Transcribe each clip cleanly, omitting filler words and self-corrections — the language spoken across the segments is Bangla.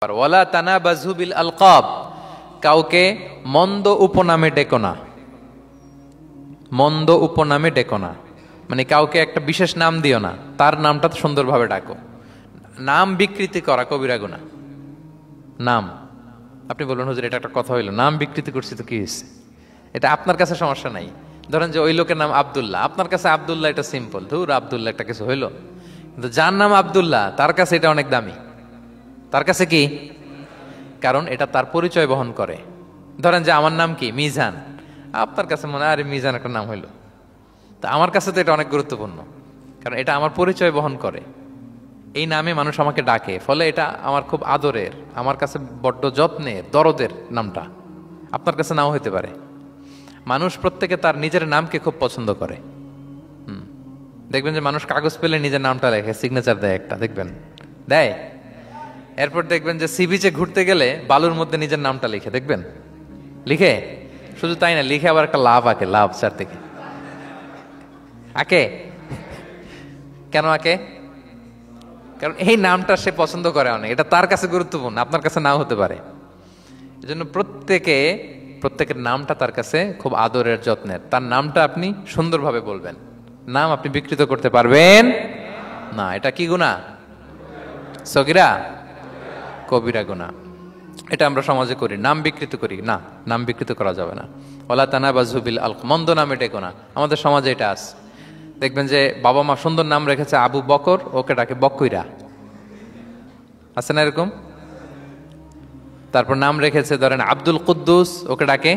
ওয়ালা তানাবাযু বিল আলকাব, কাউকে মন্দ উপনামে ডেকো না। মন্দ উপনামে ডেকো না মানে কাউকে একটা বিশেষ নাম দিও না, তার নামটা সুন্দরভাবে ডাকো। নাম বিকৃতি করা কবিরা গুনাহ। নাম আপনি বলুন হুজুর এটা একটা কথা হইলো, নাম বিকৃতি করছি তো কি হয়েছে? এটা আপনার কাছে সমস্যা নাই। ধরেন যে ওই লোকের নাম আব্দুল্লাহ, আপনার কাছে আব্দুল্লাহ এটা সিম্পল, ধুর আব্দুল্লাহ একটা কিছু হইলো, কিন্তু যার নাম আব্দুল্লাহ তার কাছে এটা অনেক দামি। তার কাছে কি? কারণ এটা তার পরিচয় বহন করে। ধরেন যে আমার নাম কি মিজান, আপনার কাছে মনে হয় আরে মিজান একটা নাম হইলো, তা আমার কাছে তো এটা অনেক গুরুত্বপূর্ণ, কারণ এটা আমার পরিচয় বহন করে। এই নামে মানুষ আমাকে ডাকে, ফলে এটা আমার খুব আদরের, আমার কাছে বড্ড যত্নের, দরদের নামটা। আপনার কাছে নাও হইতে পারে। মানুষ প্রত্যেকে তার নিজের নামকে খুব পছন্দ করে। দেখবেন যে মানুষ কাগজ পেলে নিজের নামটা লেখে, সিগনেচার দেয় একটা, দেখবেন দেয়। এরপর দেখবেন যে সি বিচে ঘুরতে গেলে বালুর মধ্যে নিজের নামটা লিখে, দেখবেন লিখে। শুধু তাই না, লিখে আবার একটা লাভ আঁকে, লাভ চারদিকে আঁকে। কেন আঁকে? কারণ এই নামটা সে পছন্দ করে অনেক, এটা তার কাছে গুরুত্বপূর্ণ, আপনার কাছে নাও হতে পারে। এজন্য প্রত্যেকের নামটা তার কাছে খুব আদরের, যত্নের। তার নামটা আপনি সুন্দরভাবে বলবেন। নাম আপনি বিকৃত করতে পারবেন না। এটা কি গুনাহ? সগীরা কবিরা গুনাহ। এটা আমরা সমাজে করি, নাম বিকৃত করি না। নাম বিকৃত করা যাবে না। ওয়ালা তানাবাযু বিল আলকাব, মন্দ নামে ডেকো না। আমাদের সমাজে এটা আছে। দেখবেন যে বাবা মা সুন্দর নাম রেখেছে আবু বকর, ওকে ডাকে বকইরা, আছে না এরকম? তারপর নাম রেখেছে ধরেন আব্দুল কুদ্দুস, ওকে ডাকে।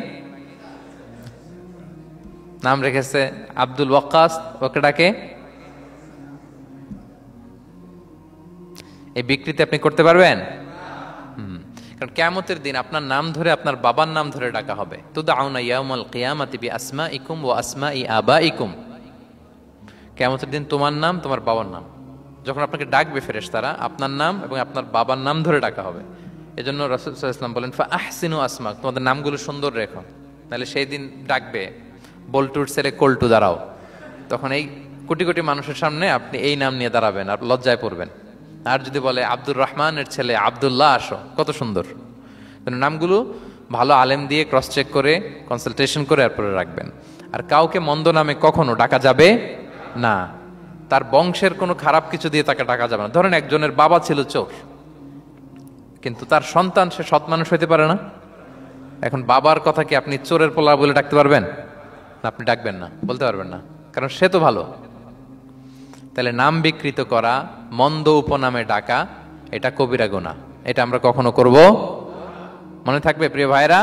নাম রেখেছে আব্দুল ওয়াক্কাস, ওকে ডাকে। এই বিকৃতি আপনি করতে পারবেন? কারণ কিয়ামতের দিন আপনার নাম ধরে, আপনার বাবার নাম ধরে ডাকা হবে। তুদআউনা ইয়াউমাল কিয়ামাতি বিআসমাইকুম ওয়া আসমাই আবাইকুম। কিয়ামতের দিন তোমার নাম, তোমার বাবার নাম, যখন আপনাকে ডাকবে ফেরেশতারা, আপনার নাম এবং আপনার বাবার নাম ধরে ডাকা হবে। এজন্য রাসূল সাল্লাল্লাহু আলাইহি ওয়াসাল্লাম বলেন ফাআহসিনু আসমাক, তোমাদের নামগুলো সুন্দর রেখো, তাহলে সেই দিন ডাকবে বল্টুর ছেলে কল্টু দাঁড়াও, তখন এই কোটি কোটি মানুষের সামনে আপনি এই নাম নিয়ে দাঁড়াবেন আর লজ্জায় পড়বেন। আর যদি বলে আব্দুর রহমানের ছেলে আব্দুল্লাহ আসো, কত সুন্দর। নামগুলো ভালো আলেম দিয়ে ক্রস চেক করে, কনসালটেশন করে এরপরে রাখবেন। আর কাউকে মন্দ নামে কখনো ডাকা যাবে না। তার বংশের কোনো খারাপ কিছু দিয়ে তাকে ডাকা যাবে না। ধরেন একজনের বাবা ছিল চোর, কিন্তু তার সন্তান সে সৎ মানুষ হইতে পারে না। এখন বাবার কথা কি আপনি চোরের পোলা বলে ডাকতে পারবেন? আপনি ডাকবেন না, বলতে পারবেন না, কারণ সে তো ভালো। তাহলে নাম বিকৃত করা, মন্দ উপনামে ডাকা, এটা কবিরা গুনাহ। এটা আমরা কখনো করব? মনে থাকবে প্রিয় ভাইরা।